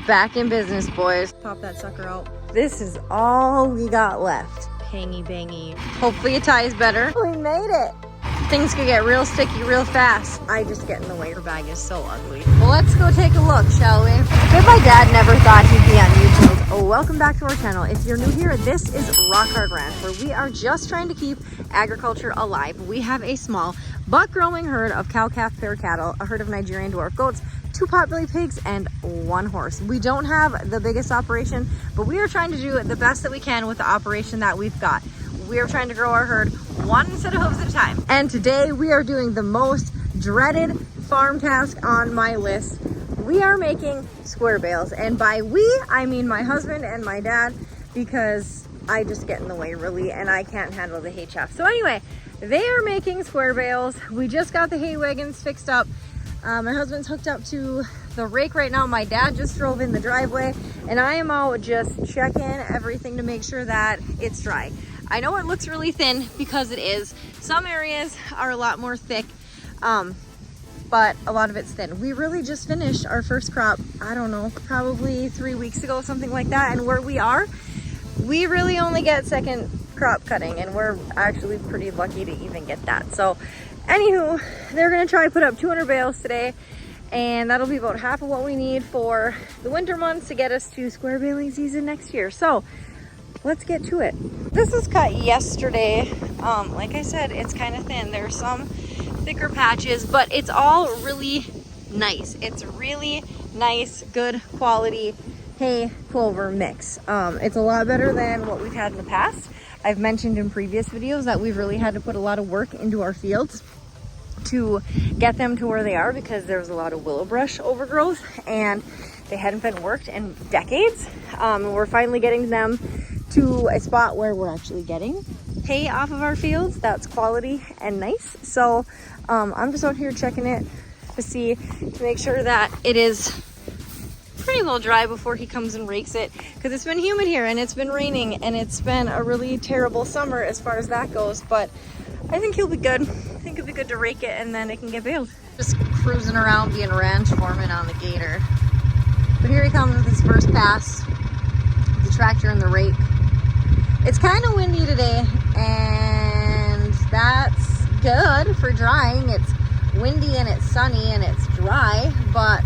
back in business, boys. Pop that sucker out. This is all we got left. Hangy bangy. Hopefully it ties better. We made it. Things could get real sticky real fast. I just get in the way. Your bag is so ugly. Well, let's go take a look, shall we? If my dad never thought he'd be on YouTube. Oh, welcome back to our channel. If you're new here, this is Rock Hard Ranch, where we are just trying to keep agriculture alive. We have a small but growing herd of cow-calf pair cattle, a herd of Nigerian dwarf goats, 2 potbelly pigs, and 1 horse. We don't have the biggest operation, but we are trying to do the best that we can with the operation that we've got. We are trying to grow our herd 1 set of hooves at a time. And today we are doing the most dreaded farm task on my list. We are making square bales. And by we, I mean my husband and my dad, because I just get in the way really and I can't handle the hay chaff. So anyway, they are making square bales. We just got the hay wagons fixed up. My husband's hooked up to the rake right now. My dad just drove in the driveway and I am out just checking everything to make sure that it's dry. I know it looks really thin because it is. Some areas are a lot more thick, but a lot of it's thin. We really just finished our first crop, I don't know, probably 3 weeks ago, something like that. And where we are, we really only get second crop cutting and we're actually pretty lucky to even get that. So anywho, they're gonna try to put up 200 bales today and that'll be about half of what we need for the winter months to get us to square baling season next year. So let's get to it. This was cut yesterday. Like I said, it's kind of thin. There's some thicker patches, but it's all really nice. It's really nice, good quality hay clover mix. It's a lot better than what we've had in the past. I've mentioned in previous videos that we've really had to put a lot of work into our fields to get them to where they are because there was a lot of willow brush overgrowth and they hadn't been worked in decades. We're finally getting them to a spot where we're actually getting hay off of our fields that's quality and nice. So I'm just out here checking it to make sure that it is pretty well dry before he comes and rakes it, because it's been humid here and it's been raining and it's been a really terrible summer as far as that goes. But I think he'll be good. I think it'll be good to rake it and then it can get baled. Just cruising around being ranch foreman on the gator. But here he comes with his first pass, the tractor and the rake. It's kind of windy today and that's good for drying. It's windy and it's sunny and it's dry, but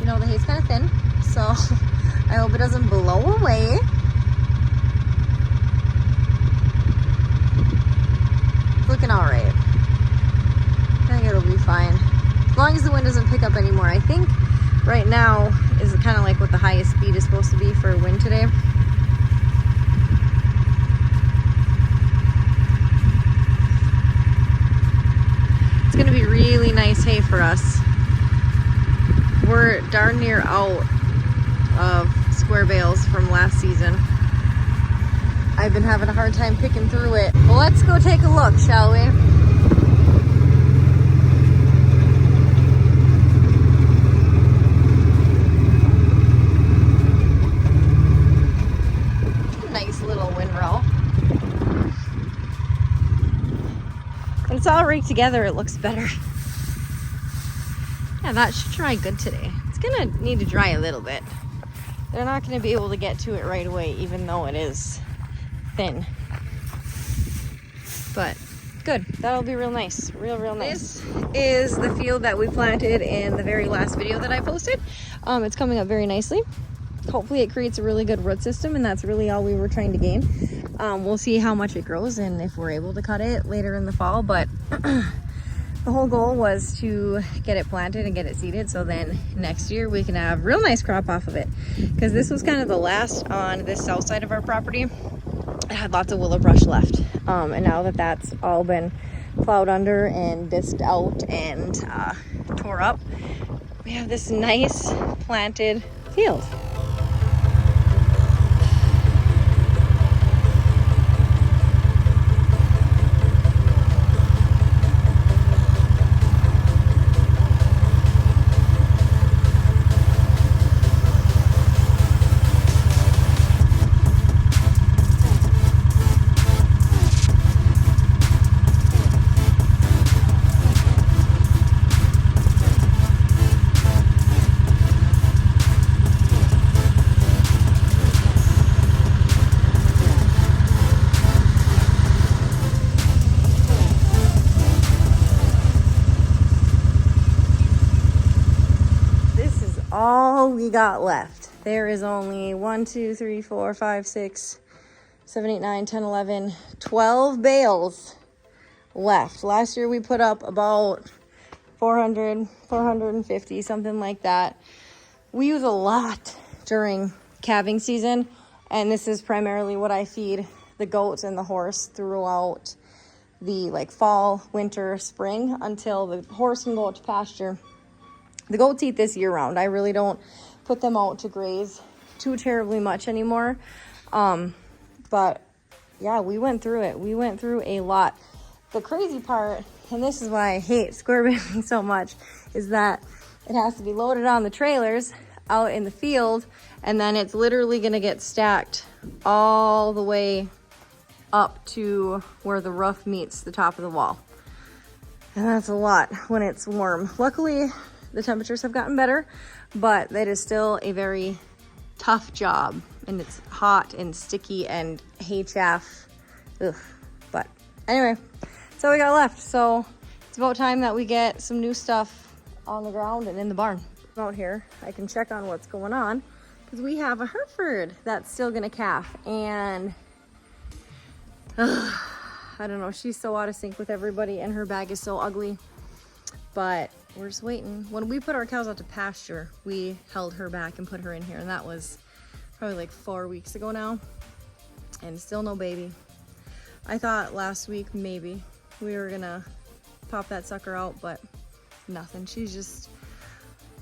you know, the hay's kind of thin, so I hope it doesn't blow away. It's looking all right. I think it'll be fine as long as the wind doesn't pick up anymore. I think right now is kind of like what the highest speed is supposed to be for wind today. It's gonna be really nice hay for us. We're darn near out of square bales from last season. I've been having a hard time picking through it. Well, let's go take a look, shall we? Nice little windrow. When it's all raked together, it looks better. Yeah, that should dry good today. It's gonna need to dry a little bit. They're not gonna be able to get to it right away, even though it is thin. But good, that'll be real nice, real nice. This is the field that we planted in the very last video that I posted. It's coming up very nicely. Hopefully it creates a really good root system, and that's really all we were trying to gain. We'll see how much it grows and if we're able to cut it later in the fall, but the whole goal was to get it planted and get it seeded so then next year we can have real nice crop off of it, because this was kind of the last on this south side of our property. It had lots of willow brush left, and now that that's all been plowed under and disked out and tore up, we have this nice planted field. all we got left. There is only 1, 2, 3, 4, 5, 6, 7, 8, 9, 10, 11, 12 bales left. Last year we put up about 400, 450, something like that. We use a lot during calving season, and this is primarily what I feed the goats and the horse throughout the like fall, winter, spring, until the horse can go out to pasture. The goats eat this year round. I really don't put them out to graze too terribly much anymore. But yeah, we went through it. We went through a lot. The crazy part, and this is why I hate square baling so much, is that it has to be loaded on the trailers out in the field, and then it's literally gonna get stacked all the way up to where the roof meets the top of the wall. And that's a lot when it's warm. Luckily, the temperatures have gotten better, but it is still a very tough job, and it's hot and sticky and hay chaff. Ugh. But anyway, that's all we got left. So it's about time that we get some new stuff on the ground and in the barn. Out here, I can check on what's going on because we have a Hereford that's still gonna calf, and I don't know, she's so out of sync with everybody, and her bag is so ugly, but we're just waiting. When we put our cows out to pasture, we held her back and put her in here, and that was probably like 4 weeks ago now, and still no baby. I thought last week maybe we were gonna pop that sucker out, but nothing. She's just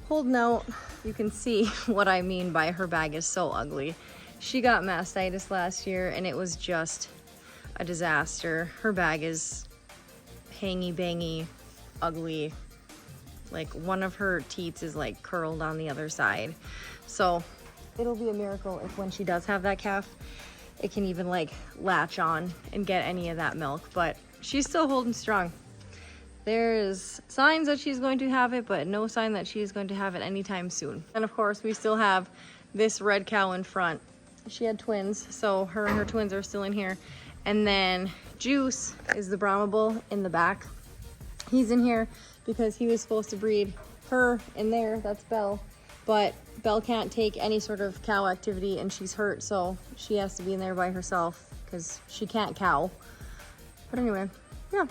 holding out. You can see what I mean by her bag is so ugly. She got mastitis last year, and it was just a disaster. Her bag is hangy bangy, ugly. Like one of her teats is like curled on the other side. So it'll be a miracle if when she does have that calf, it can even like latch on and get any of that milk, but she's still holding strong. There's signs that she's going to have it, but no sign that she's going to have it anytime soon. And of course, we still have this red cow in front. She had twins, so her and her twins are still in here. And then Juice is the Brahma bull in the back. He's in here because he was supposed to breed her in there. That's Belle. But Belle can't take any sort of cow activity, and she's hurt, so she has to be in there by herself because she can't cow. But anyway, yeah,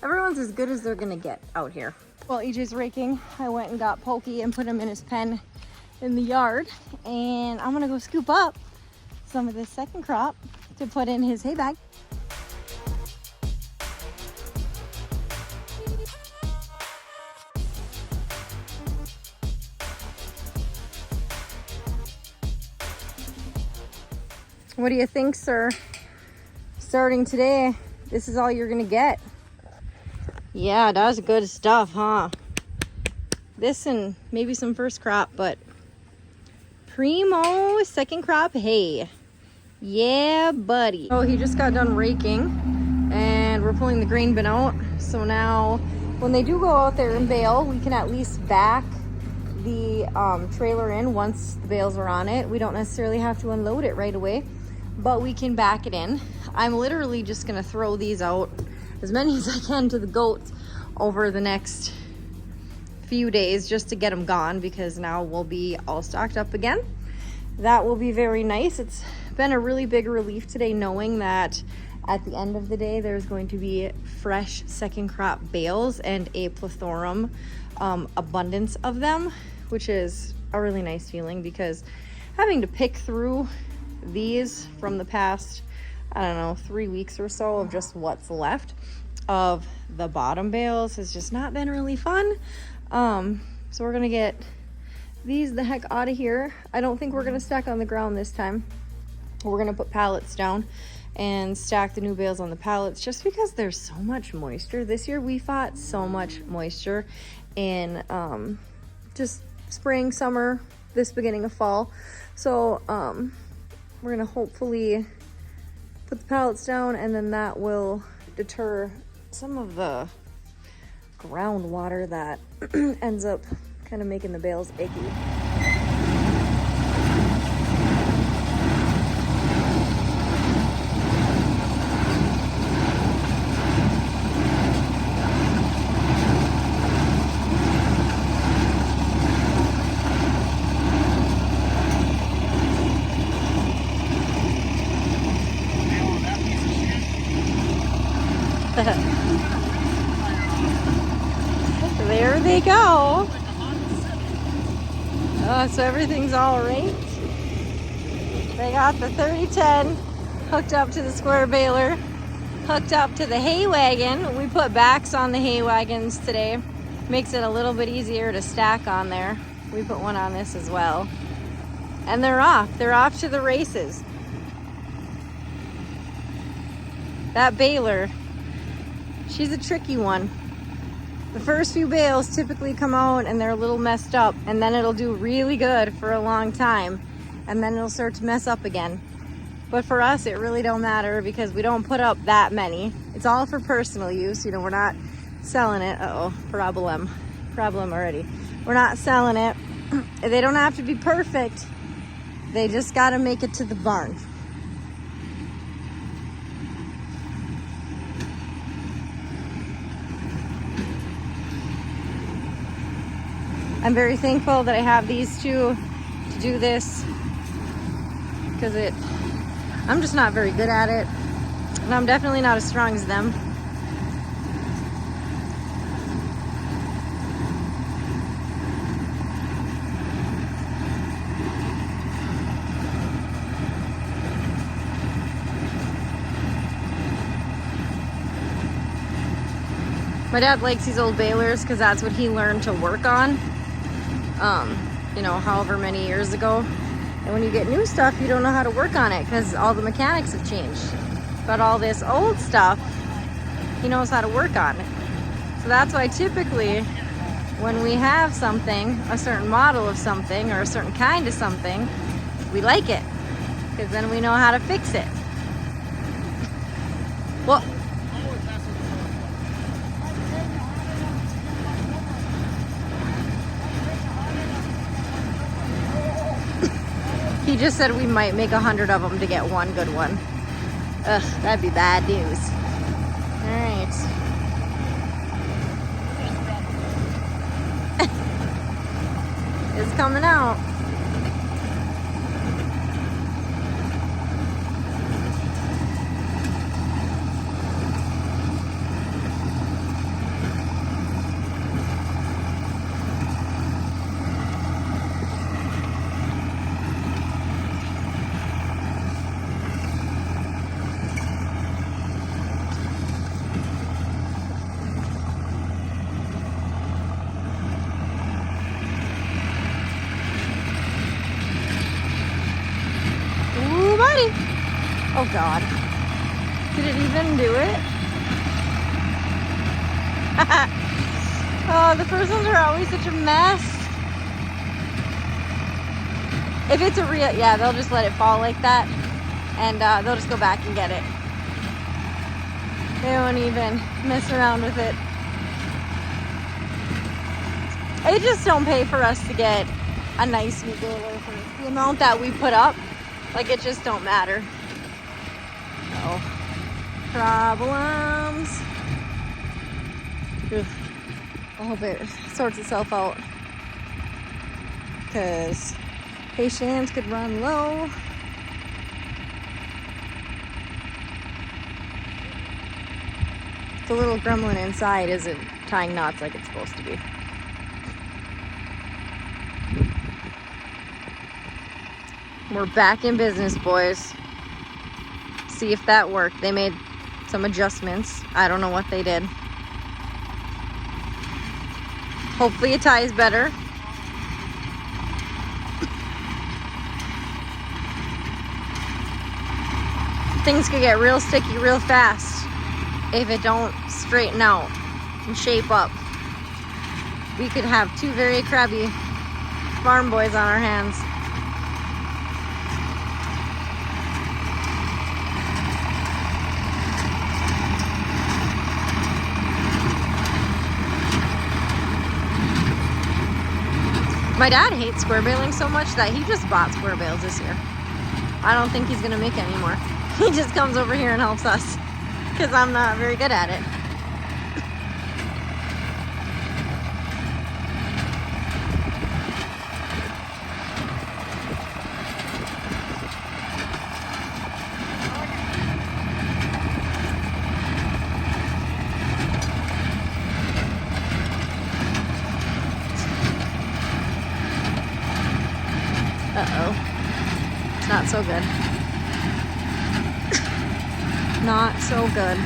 everyone's as good as they're gonna get out here. While EJ's raking, I went and got Pokey and put him in his pen in the yard, and I'm gonna go scoop up some of this second crop to put in his hay bag. What do you think, sir? Starting today, this is all you're gonna get. Yeah, that's good stuff, huh? This and maybe some first crop, but primo second crop hay. Yeah, buddy. Oh, he just got done raking, and we're pulling the grain bin out. So now, when they do go out there and bale, we can at least back the trailer in once the bales are on it. We don't necessarily have to unload it right away, but we can back it in. I'm literally just gonna throw these out, as many as I can, to the goats over the next few days just to get them gone, because now we'll be all stocked up again. That will be very nice. It's been a really big relief today knowing that at the end of the day there's going to be fresh second crop bales and a plethora abundance of them, which is a really nice feeling, because having to pick through these from the past, I don't know, 3 weeks or so of just what's left of the bottom bales has just not been really fun. So we're gonna get these the heck out of here. I don't think we're gonna stack on the ground this time. We're gonna put pallets down and stack the new bales on the pallets, just because there's so much moisture. This year we fought so much moisture in just spring, summer, this beginning of fall. So we're gonna hopefully put the pallets down, and then that will deter some of the groundwater that ends up kind of making the bales icky. So everything's all right. They got the 3010 hooked up to the square baler, hooked up to the hay wagon. We put backs on the hay wagons today. Makes it a little bit easier to stack on there. We put one on this as well. And they're off. They're off to the races. That baler, she's a tricky one. The first few bales typically come out and they're a little messed up, and then it'll do really good for a long time, and then it'll start to mess up again. But for us, it really don't matter because we don't put up that many. It's all for personal use. You know, we're not selling it. Uh-oh, problem already. We're not selling it. They don't have to be perfect. They just got to make it to the barn. I'm very thankful that I have these two to do this because I'm just not very good at it, and I'm definitely not as strong as them. My dad likes these old balers because that's what he learned to work on. You know, however many years ago. And when you get new stuff, you don't know how to work on it because all the mechanics have changed. But all this old stuff, he knows how to work on it. So that's why typically when we have something, a certain model of something or a certain kind of something, we like it because then we know how to fix it. Well, he just said we might make 100 of them to get one good one. Ugh, that'd be bad news. All right. It's coming out. Oh God, did it even do it? Oh, the first ones are always such a mess. If it's a real, yeah, they'll just let it fall like that, and they'll just go back and get it. They won't even mess around with it. It just don't pay for us to get a nice new baler for the amount that we put up. Like, it just don't matter. Oh, problems. Ugh. I hope it sorts itself out because patience could run low. The little gremlin inside isn't tying knots like it's supposed to be. We're back in business, boys. See if that worked. They made some adjustments. I don't know what they did. Hopefully it ties better. Things could get real sticky real fast if it don't straighten out and shape up. We could have two very crabby farm boys on our hands. My dad hates square baling so much that he just bought square bales this year. I don't think he's gonna make any more. He just comes over here and helps us because I'm not very good at it. Not so good. Not so good.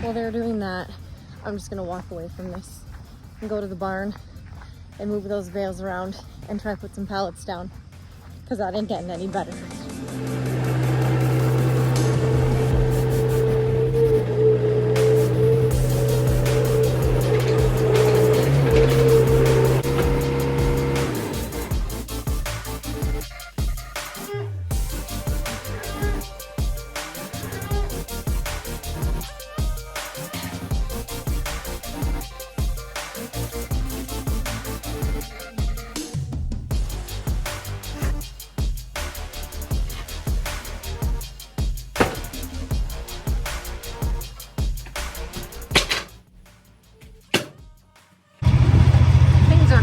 While they're doing that, I'm just gonna walk away from this and go to the barn and move those bales around and try to put some pallets down, because that ain't getting any better.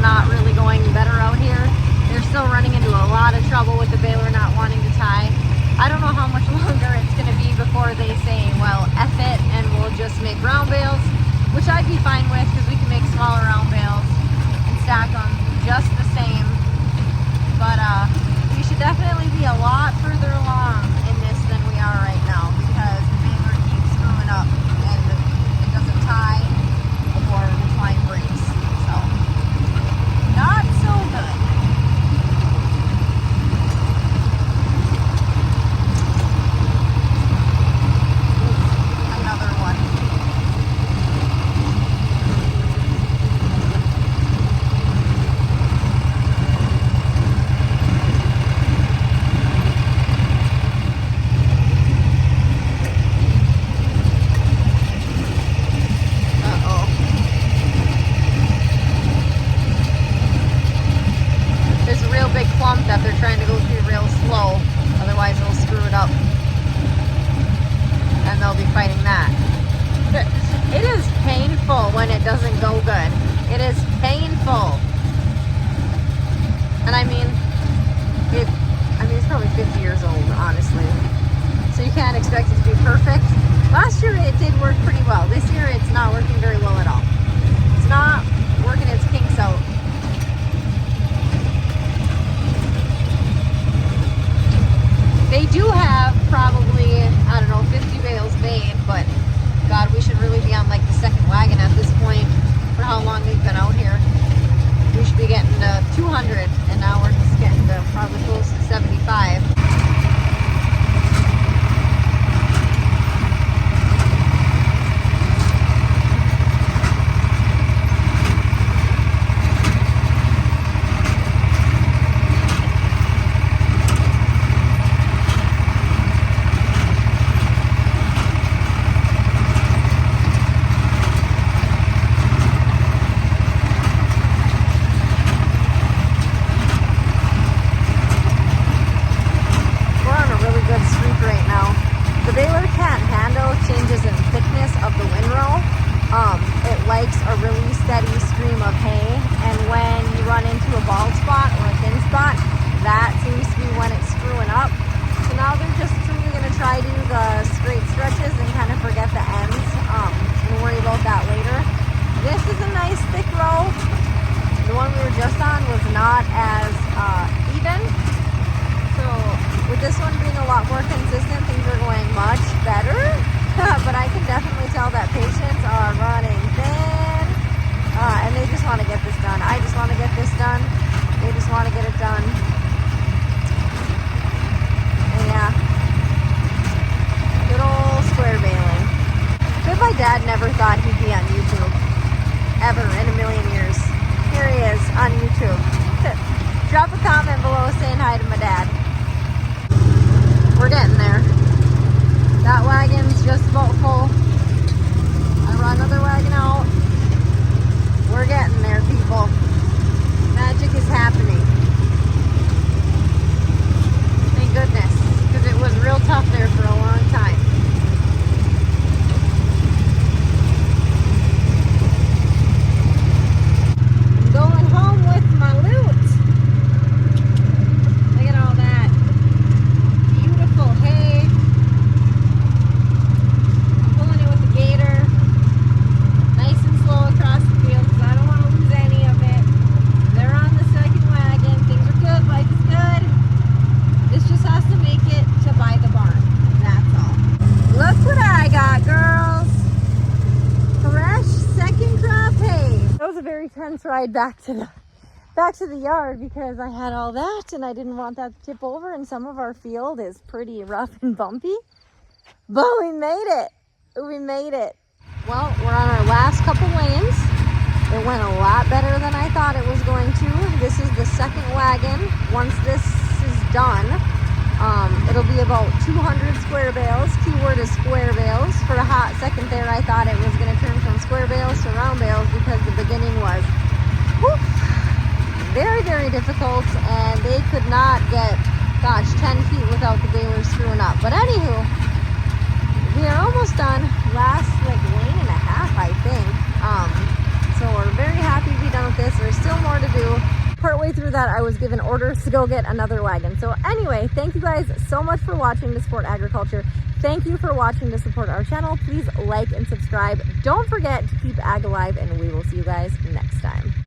Not really going better out here. They're still running into a lot of trouble with the baler not wanting to tie. I don't know how much longer it's going to be before they say, well, F it, and we'll just make round bales, which I'd be fine with, because we can make smaller round bales and stack them just the same. But we should definitely be a lot further along in this than we are right now, because the baler keeps screwing up and it doesn't tie or the twine breaks. So not so good. Another one. That they're trying to go through real slow, otherwise it'll screw it up and they'll be fighting that. It is painful when it doesn't go good. It is painful. And I mean it's probably 50 years old, honestly, so you can't expect it to be perfect. Last year it did work pretty well. This year it's not working very well at all. It's not working its kinks out. They do have probably, I don't know, 50 bales made, but God, we should really be on like the second wagon at this point for how long they've been out here. We should be getting to 200, and now we're just getting to probably close to 75. A really steady stream of hay, and when you run into a bald spot or a thin spot, that seems to be when it's screwing up. So now they're just truly going to try to do the straight stretches and kind of forget the ends and worry about that later. This is a nice thick row. The one we were just on was not as even. So with this one being a lot more consistent, things are going much better. But I can definitely tell that patients are running thin, and they just want to get this done. I just want to get this done. They just want to get it done. And yeah, good old square baling. But my dad never thought he'd be on YouTube, ever in a million years. Here he is on YouTube. Drop a comment below saying hi to my dad. We're getting there. That wagon's just about full. I run another wagon out. We're getting there, people. Magic is happening. Thank goodness, because it was real tough there for a long time. I'm going home with my loot. I ride back to the yard because I had all that and I didn't want that to tip over, and some of our field is pretty rough and bumpy. But we made it. We made it. Well, we're on our last couple lanes. It went a lot better than I thought it was going to. This is the second wagon. Once this is done, it'll be about 200 square bales. Keyword is square bales. For a hot second there, I thought it was going to turn from square bales to round bales because the beginning was very, very difficult, and they could not get, 10 feet without the baler screwing up. But anywho, we are almost done. Last lane and a half, I think. So we're very happy to be done with this. There's still more to do. Partway through that, I was given orders to go get another wagon. So anyway, thank you guys so much for watching to support agriculture. Thank you for watching to support our channel. Please like and subscribe. Don't forget to keep ag alive, and we will see you guys next time.